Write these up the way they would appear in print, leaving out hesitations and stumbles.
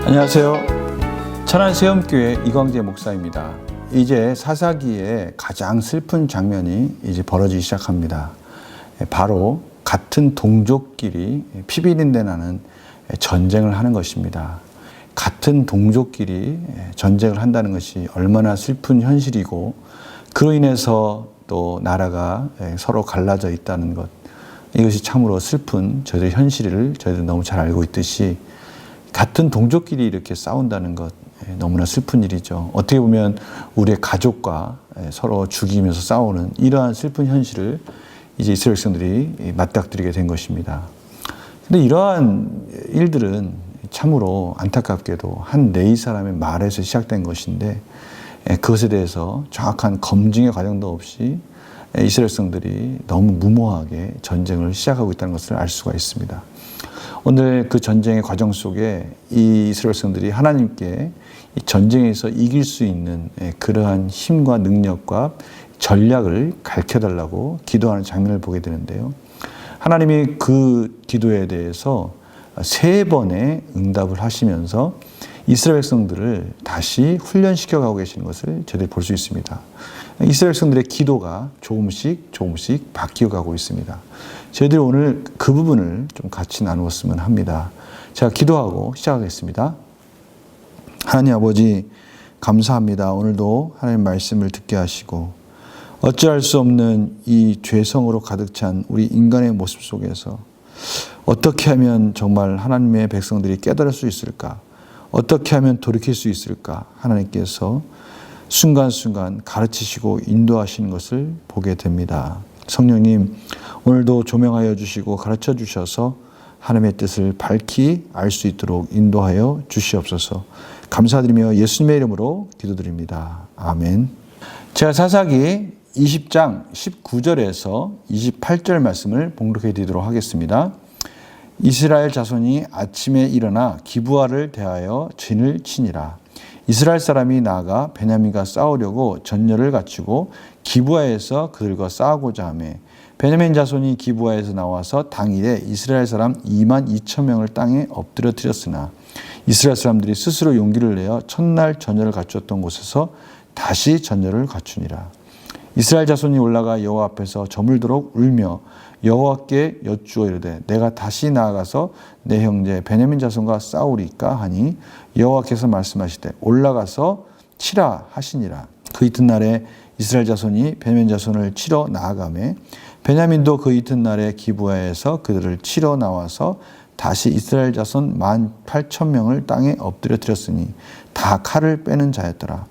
안녕하세요. 천안세움교회 이광재 목사입니다. 이제 사사기에 가장 슬픈 장면이 이제 벌어지기 시작합니다. 바로 같은 동족끼리 피비린내 나는 전쟁을 하는 것입니다. 같은 동족끼리 전쟁을 한다는 것이 얼마나 슬픈 현실이고, 그로 인해서 또 나라가 서로 갈라져 있다는 것, 이것이 참으로 슬픈 저희들 현실을 저희들 너무 잘 알고 있듯이, 같은 동족끼리 이렇게 싸운다는 것 너무나 슬픈 일이죠. 어떻게 보면 우리의 가족과 서로 죽이면서 싸우는 이러한 슬픈 현실을 이제 이스라엘 백성들이 맞닥뜨리게 된 것입니다. 근데 이러한 일들은 참으로 안타깝게도 한 레위 사람의 말에서 시작된 것인데, 그것에 대해서 정확한 검증의 과정도 없이 이스라엘 백성들이 너무 무모하게 전쟁을 시작하고 있다는 것을 알 수가 있습니다. 오늘 그 전쟁의 과정 속에 이 이스라엘 백성들이 하나님께 이 전쟁에서 이길 수 있는 그러한 힘과 능력과 전략을 가르쳐달라고 기도하는 장면을 보게 되는데요. 하나님이 그 기도에 대해서 3번의 응답을 하시면서 이스라엘 백성들을 다시 훈련시켜 가고 계시는 것을 저희들이 볼 수 있습니다. 이스라엘 백성들의 기도가 조금씩 바뀌어 가고 있습니다. 저희들이 오늘 그 부분을 좀 같이 나누었으면 합니다. 제가 기도하고 시작하겠습니다. 하나님 아버지, 감사합니다. 오늘도 하나님 말씀을 듣게 하시고, 어찌할 수 없는 이 죄성으로 가득 찬 우리 인간의 모습 속에서 어떻게 하면 정말 하나님의 백성들이 깨달을 수 있을까? 어떻게 하면 돌이킬 수 있을까? 하나님께서 순간순간 가르치시고 인도하시는 것을 보게 됩니다. 성령님, 오늘도 조명하여 주시고 가르쳐 주셔서 하나님의 뜻을 밝히 알 수 있도록 인도하여 주시옵소서. 감사드리며 예수님의 이름으로 기도드립니다. 아멘. 제가 사사기 20장 19절에서 28절 말씀을 봉독해 드리도록 하겠습니다. 이스라엘 자손이 아침에 일어나 기브아를 대하여 진을 치니라. 이스라엘 사람이 나아가 베냐민과 싸우려고 전열을 갖추고 기브아에서 그들과 싸우고자 하며, 베냐민 자손이 기브아에서 나와서 당일에 이스라엘 사람 22,000명을 땅에 엎드려뜨렸으나 이스라엘 사람들이 스스로 용기를 내어 첫날 전열을 갖추었던 곳에서 다시 전열을 갖추니라. 이스라엘 자손이 올라가 여호와 앞에서 저물도록 울며 여호와께 여쭈어 이르되, 내가 다시 나아가서 내 형제 베냐민 자손과 싸우리까 하니 여호와께서 말씀하시되 올라가서 치라 하시니라. 그 이튿날에 이스라엘 자손이 베냐민 자손을 치러 나아가매, 베냐민도 그 이튿날에 기브아에서 그들을 치러 나와서 다시 이스라엘 자손 18,000명을 땅에 엎드려뜨렸으니 다 칼을 빼는 자였더라.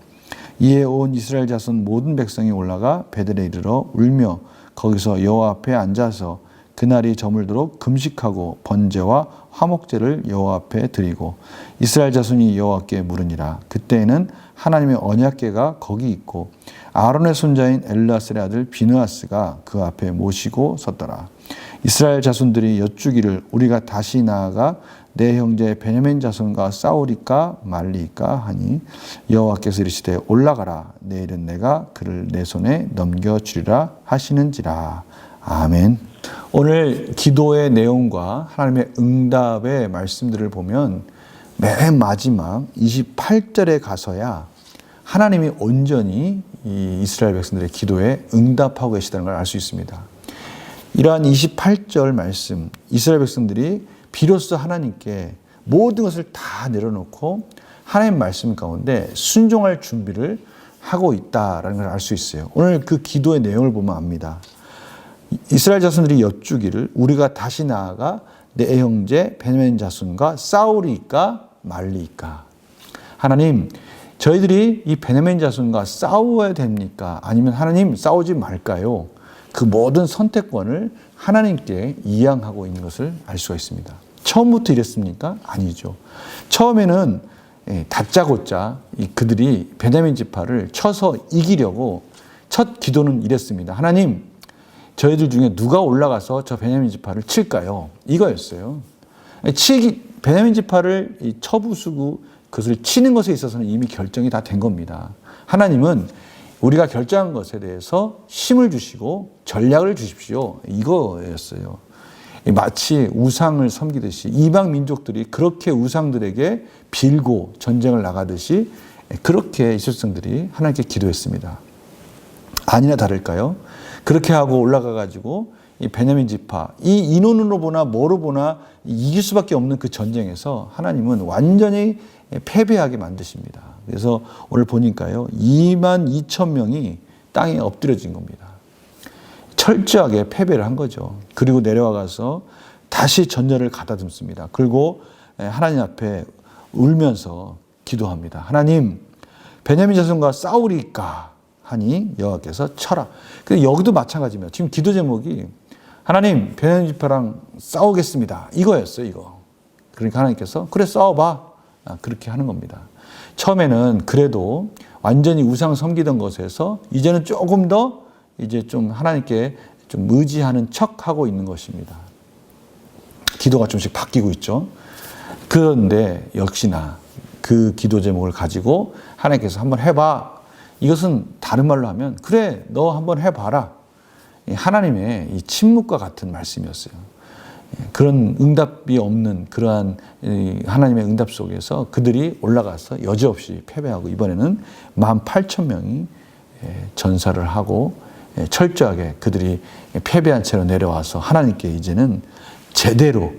이에 온 이스라엘 자손 모든 백성이 올라가 베델에 이르러 울며 거기서 여호와 앞에 앉아서 그날이 저물도록 금식하고 번제와 화목제를 여호와 앞에 드리고 이스라엘 자손이 여호와께 물으니라. 그때에는 하나님의 언약궤가 거기 있고 아론의 손자인 엘르아살의 아들 비느하스가 그 앞에 모시고 섰더라. 이스라엘 자손들이 여쭈기를, 우리가 다시 나아가 내 형제 베냐민 자손과 싸우리까 말리까 하니 여호와께서 이르시되 올라가라. 내일은 내가 그를 내 손에 넘겨주리라 하시는지라. 아멘. 오늘 기도의 내용과 하나님의 응답의 말씀들을 보면 맨 마지막 28절에 가서야 하나님이 온전히 이 이스라엘 백성들의 기도에 응답하고 계시다는 걸 알 수 있습니다. 이러한 28절 말씀, 이스라엘 백성들이 비로소 하나님께 모든 것을 다 내려놓고 하나님 말씀 가운데 순종할 준비를 하고 있다라는 걸 알 수 있어요. 오늘 그 기도의 내용을 보면 압니다. 이스라엘 자손들이 여쭈기를, 우리가 다시 나아가 내 형제 베냐민 자손과 싸우리까 말리까. 하나님, 저희들이 이 베냐민 자손과 싸워야 됩니까? 아니면 하나님 싸우지 말까요? 그 모든 선택권을 하나님께 이양하고 있는 것을 알 수가 있습니다. 처음부터 이랬습니까? 아니죠. 처음에는 다짜고짜 그들이 베냐민 지파를 쳐서 이기려고 첫 기도는 이랬습니다. 하나님, 저희들 중에 누가 올라가서 저 베냐민 지파를 칠까요? 이거였어요. 베냐민 지파를 쳐부수고 그것을 치는 것에 있어서는 이미 결정이 다 된 겁니다. 하나님은 우리가 결정한 것에 대해서 힘을 주시고 전략을 주십시오. 이거였어요. 마치 우상을 섬기듯이 이방 민족들이 그렇게 우상들에게 빌고 전쟁을 나가듯이 그렇게 이스라엘 백성들이 하나님께 기도했습니다. 아니나 다를까요? 그렇게 하고 올라가 가지고 이 베냐민 지파, 이 인원으로 보나 뭐로 보나 이길 수밖에 없는 그 전쟁에서 하나님은 완전히 패배하게 만드십니다. 그래서 오늘 보니까요, 22,000명이 땅에 엎드려진 겁니다. 철저하게 패배를 한 거죠. 그리고 내려와 가서 다시 전열을 가다듬습니다. 그리고 하나님 앞에 울면서 기도합니다. 하나님, 베냐민 자손과 싸우리까 하니 여호와께서 쳐라. 여기도 마찬가지입니다. 지금 기도 제목이 하나님, 베냐민 지파랑 싸우겠습니다. 이거였어요, 이거. 그러니까 하나님께서 그래 싸워봐. 그렇게 하는 겁니다. 처음에는 그래도 완전히 우상 섬기던 것에서 이제는 조금 더 이제 좀 하나님께 좀 의지하는 척하고 있는 것입니다. 기도가 좀씩 바뀌고 있죠. 그런데 역시나 그 기도 제목을 가지고 하나님께서 한번 해봐. 이것은 다른 말로 하면 그래 너 한번 해봐라. 하나님의 이 침묵과 같은 말씀이었어요. 그런 응답이 없는 그러한 하나님의 응답 속에서 그들이 올라가서 여지없이 패배하고 이번에는 18,000명이 전사를 하고 철저하게 그들이 패배한 채로 내려와서 하나님께 이제는 제대로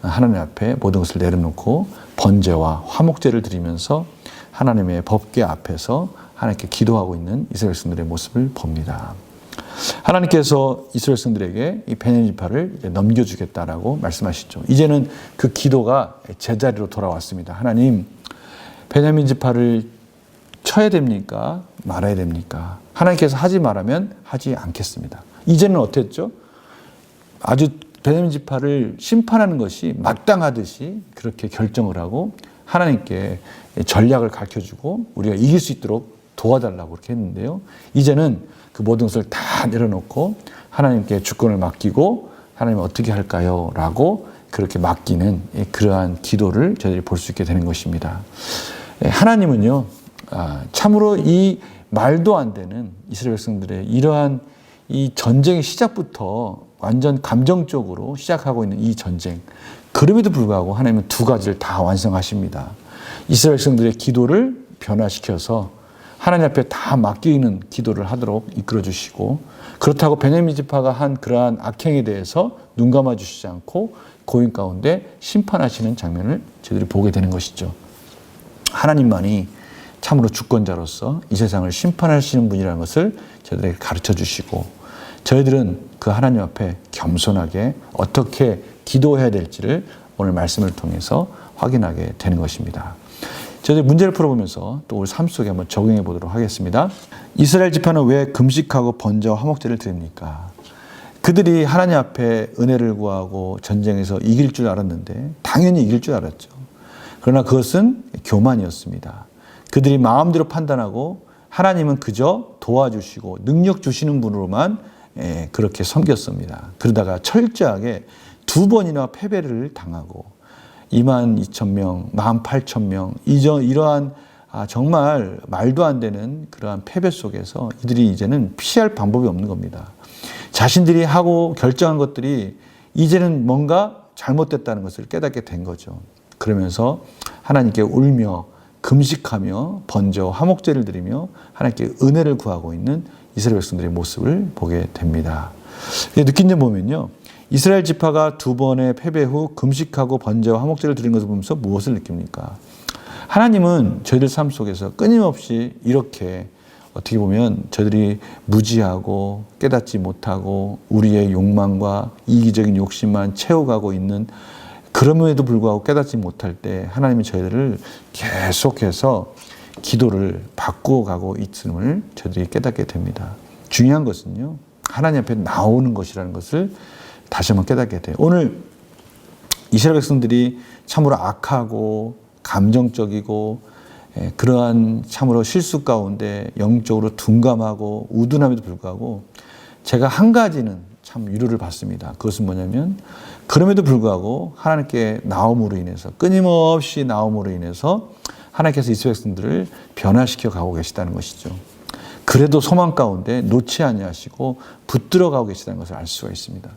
하나님 앞에 모든 것을 내려놓고 번제와 화목제를 드리면서 하나님의 법궤 앞에서 하나님께 기도하고 있는 이스라엘 백성들의 모습을 봅니다. 하나님께서 이스라엘 백성들에게 이 베냐민 지파를 넘겨주겠다라고 말씀하시죠. 이제는 그 기도가 제자리로 돌아왔습니다. 하나님, 베냐민 지파를 쳐야 됩니까? 말아야 됩니까? 하나님께서 하지 말하면 하지 않겠습니다. 이제는 어땠죠? 아주 베냐민 지파를 심판하는 것이 마땅하듯이 그렇게 결정을 하고 하나님께 전략을 가르쳐주고 우리가 이길 수 있도록 도와달라고 그렇게 했는데요. 이제는 그 모든 것을 다 내려놓고 하나님께 주권을 맡기고 하나님 어떻게 할까요? 라고 그렇게 맡기는 그러한 기도를 저희들이 볼 수 있게 되는 것입니다. 하나님은요, 참으로 이 말도 안 되는 이스라엘 백성들의 이러한 이 전쟁의 시작부터 완전 감정적으로 시작하고 있는 이 전쟁, 그럼에도 불구하고 하나님은 두 가지를 다 완성하십니다. 이스라엘 백성들의 기도를 변화시켜서 하나님 앞에 다 맡기는 기도를 하도록 이끌어 주시고, 그렇다고 베냐민 지파가 한 그러한 악행에 대해서 눈 감아 주시지 않고 고인 가운데 심판하시는 장면을 저희들이 보게 되는 것이죠. 하나님만이 참으로 주권자로서 이 세상을 심판하시는 분이라는 것을 저희들에게 가르쳐 주시고, 저희들은 그 하나님 앞에 겸손하게 어떻게 기도해야 될지를 오늘 말씀을 통해서 확인하게 되는 것입니다. 저희들이 문제를 풀어보면서 또 우리 삶 속에 한번 적용해 보도록 하겠습니다. 이스라엘 지파는 왜 금식하고 번제와 화목제를 드립니까? 그들이 하나님 앞에 은혜를 구하고 전쟁에서 이길 줄 알았는데 당연히 이길 줄 알았죠. 그러나 그것은 교만이었습니다. 그들이 마음대로 판단하고 하나님은 그저 도와주시고 능력 주시는 분으로만 그렇게 섬겼습니다. 그러다가 철저하게 2번이나 패배를 당하고 22,000명, 18,000명 이러한 정말 말도 안 되는 그러한 패배 속에서 이들이 이제는 피할 방법이 없는 겁니다. 자신들이 하고 결정한 것들이 이제는 뭔가 잘못됐다는 것을 깨닫게 된 거죠. 그러면서 하나님께 울며 금식하며 번제와 화목제를 드리며 하나님께 은혜를 구하고 있는 이스라엘 백성들의 모습을 보게 됩니다. 느낀 점 보면요, 이스라엘 지파가 2번의 패배 후 금식하고 번제와 화목제를 드린 것을 보면서 무엇을 느낍니까? 하나님은 저희들 삶 속에서 끊임없이 이렇게 어떻게 보면 저희들이 무지하고 깨닫지 못하고 우리의 욕망과 이기적인 욕심만 채워가고 있는, 그럼에도 불구하고 깨닫지 못할 때 하나님이 저희들을 계속해서 기도를 바꾸어가고 있음을 저희들이 깨닫게 됩니다. 중요한 것은요, 하나님 앞에 나오는 것이라는 것을 다시 한번 깨닫게 돼요. 오늘 이스라엘 백성들이 참으로 악하고 감정적이고 그러한 참으로 실수 가운데 영적으로 둔감하고 우둔함에도 불구하고 제가 한 가지는 참 위로를 받습니다. 그것은 뭐냐면, 그럼에도 불구하고 하나님께 나옴으로 인해서, 끊임없이 나옴으로 인해서 하나님께서 이스라엘 백성들을 변화시켜 가고 계시다는 것이죠. 그래도 소망 가운데 놓지 아니하시고 붙들어 가고 계시다는 것을 알 수가 있습니다.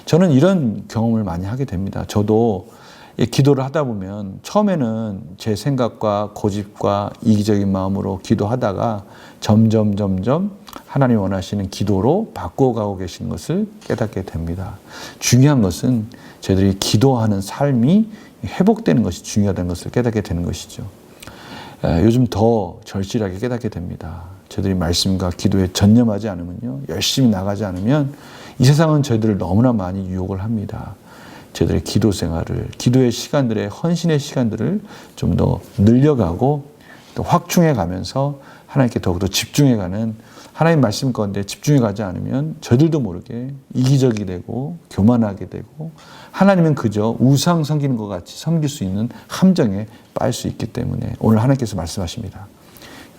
저는 이런 경험을 많이 하게 됩니다. 저도 기도를 하다 보면 처음에는 제 생각과 고집과 이기적인 마음으로 기도하다가 점점 하나님 원하시는 기도로 바꿔가고 계시는 것을 깨닫게 됩니다. 중요한 것은 저희들이 기도하는 삶이 회복되는 것이 중요하다는 것을 깨닫게 되는 것이죠. 요즘 더 절실하게 깨닫게 됩니다. 저희들이 말씀과 기도에 전념하지 않으면요, 열심히 나가지 않으면 이 세상은 저희들을 너무나 많이 유혹을 합니다. 저희들의 기도 생활을, 기도의 시간들의 헌신의 시간들을 좀 더 늘려가고 또 확충해 가면서 하나님께 더욱더 집중해가는, 하나님 말씀 가운데 집중해가지 않으면 저희들도 모르게 이기적이 되고 교만하게 되고 하나님은 그저 우상 섬기는 것 같이 섬길 수 있는 함정에 빠질 수 있기 때문에 오늘 하나님께서 말씀하십니다.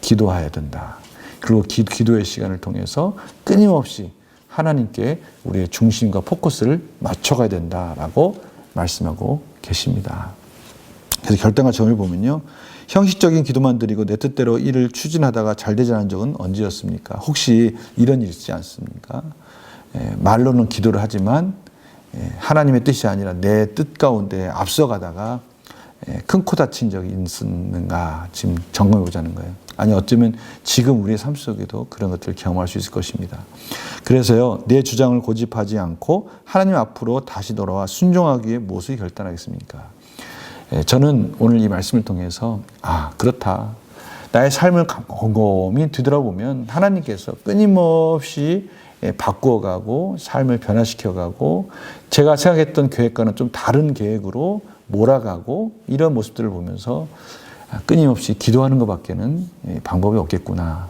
기도해야 된다. 그리고 기도의 시간을 통해서 끊임없이 하나님께 우리의 중심과 포커스를 맞춰가야 된다라고 말씀하고 계십니다. 그래서 결단과 점을 보면요, 형식적인 기도만 드리고 내 뜻대로 일을 추진하다가 잘 되지 않은 적은 언제였습니까? 혹시 이런 일 있지 않습니까? 말로는 기도를 하지만 하나님의 뜻이 아니라 내 뜻 가운데 앞서가다가 큰 코 다친 적이 있는가 지금 점검해 보자는 거예요. 아니 어쩌면 지금 우리의 삶 속에도 그런 것들을 경험할 수 있을 것입니다. 그래서요, 내 주장을 고집하지 않고 하나님 앞으로 다시 돌아와 순종하기 위해 무엇을 결단하겠습니까? 저는 오늘 이 말씀을 통해서 그렇다. 나의 삶을 곰곰이 뒤돌아보면 하나님께서 끊임없이 바꾸어가고 삶을 변화시켜가고 제가 생각했던 계획과는 좀 다른 계획으로 몰아가고 이런 모습들을 보면서 끊임없이 기도하는 것밖에는 방법이 없겠구나.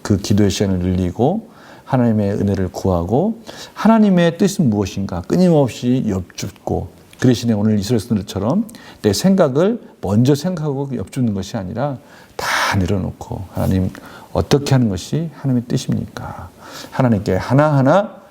그 기도의 시간을 늘리고 하나님의 은혜를 구하고 하나님의 뜻은 무엇인가 끊임없이 엿줍고, 그 대신에 오늘 이스라엘 선들처럼 내 생각을 먼저 생각하고 엿줍는 것이 아니라 다 내려놓고 하나님 어떻게 하는 것이 하나님의 뜻입니까? 하나님께 하나하나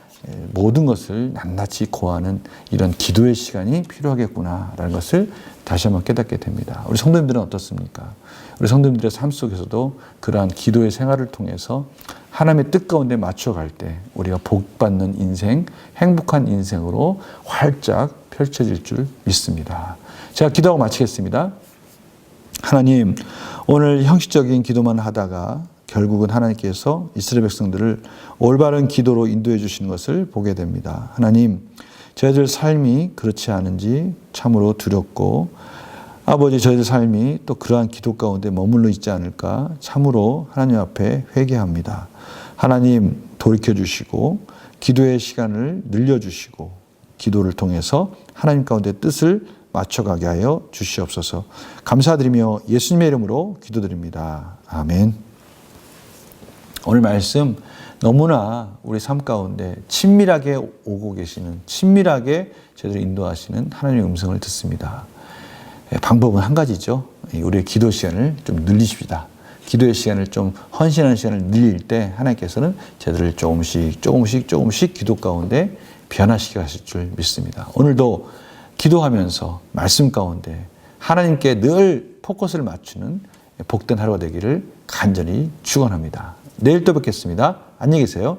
모든 것을 낱낱이 고하는 이런 기도의 시간이 필요하겠구나라는 것을 다시 한번 깨닫게 됩니다. 우리 성도님들은 어떻습니까? 우리 성도님들의 삶 속에서도 그러한 기도의 생활을 통해서 하나님의 뜻 가운데 맞춰갈 때 우리가 복받는 인생, 행복한 인생으로 활짝 펼쳐질 줄 믿습니다. 제가 기도하고 마치겠습니다. 하나님, 오늘 형식적인 기도만 하다가 결국은 하나님께서 이스라엘 백성들을 올바른 기도로 인도해 주시는 것을 보게 됩니다. 하나님, 저희들 삶이 그렇지 않은지 참으로 두렵고, 아버지, 저희들 삶이 또 그러한 기도 가운데 머물러 있지 않을까 참으로 하나님 앞에 회개합니다. 하나님, 돌이켜 주시고 기도의 시간을 늘려주시고 기도를 통해서 하나님 가운데 뜻을 맞춰가게 하여 주시옵소서. 감사드리며 예수님의 이름으로 기도드립니다. 아멘. 오늘 말씀 너무나 우리 삶 가운데 친밀하게 오고 계시는, 친밀하게 저희들을 인도하시는 하나님의 음성을 듣습니다. 방법은 한 가지죠. 우리의 기도 시간을 좀 늘리십시다. 기도의 시간을 좀 헌신하는 시간을 늘릴 때 하나님께서는 저희들을 조금씩 기도 가운데 변화시켜 가실 줄 믿습니다. 오늘도 기도하면서 말씀 가운데 하나님께 늘 포커스를 맞추는 복된 하루가 되기를 간절히 축원합니다. 내일 또 뵙겠습니다. 안녕히 계세요.